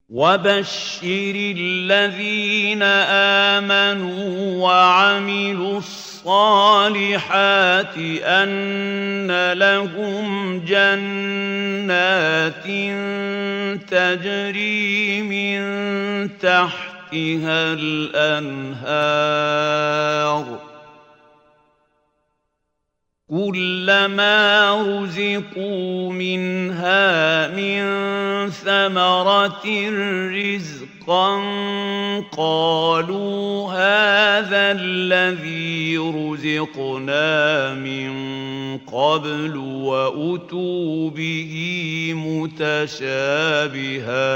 وبشر الذين آمنوا وعملوا الصالحات أن لهم جنات تجري من تحتها الأنهار كلما رزقوا منها من ثمرة رزقا قالوا هذا الذي رزقنا من قبل وأتوا به متشابها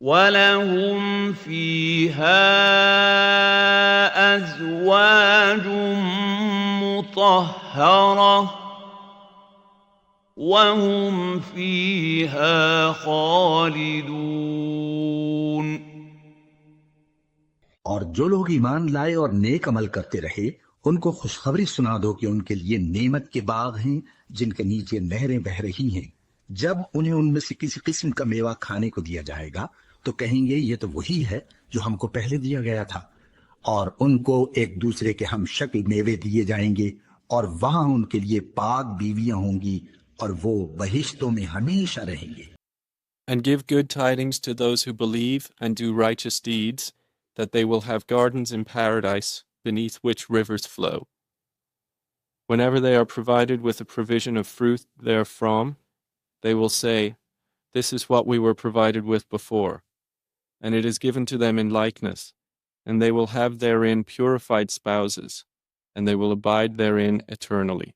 ولهم فيها أزواج مطهرة وهم فيها خالدون. और जो लोग ईमान लाए और नेक अमल करते रहे उनको खुशखबरी सुना दो कि उनके लिए नेमत के बाग हैं जिनके नीचे नहरें बह रही हैं। जब उन्हें उनमें से किसी किस्म का मेवा खाने को दिया जाएगा तो कहेंगे ये तो वही है जो हमको पहले दिया गया था, और उनको एक दूसरे के हम शक्ल मेवे दिए जाएंगे और वहां उनके लिए पाक बीवियां होंगी और वो बहिश्तों में हमेशा रहेंगे। And give good tidings to those who believe and do righteous deeds, that they will have gardens in paradise beneath which rivers flow. Whenever they are provided with a provision of fruit therefrom, they will say, "This is what we were provided with before," and it is given to them in likeness, and they will have therein purified spouses, and they will abide therein eternally.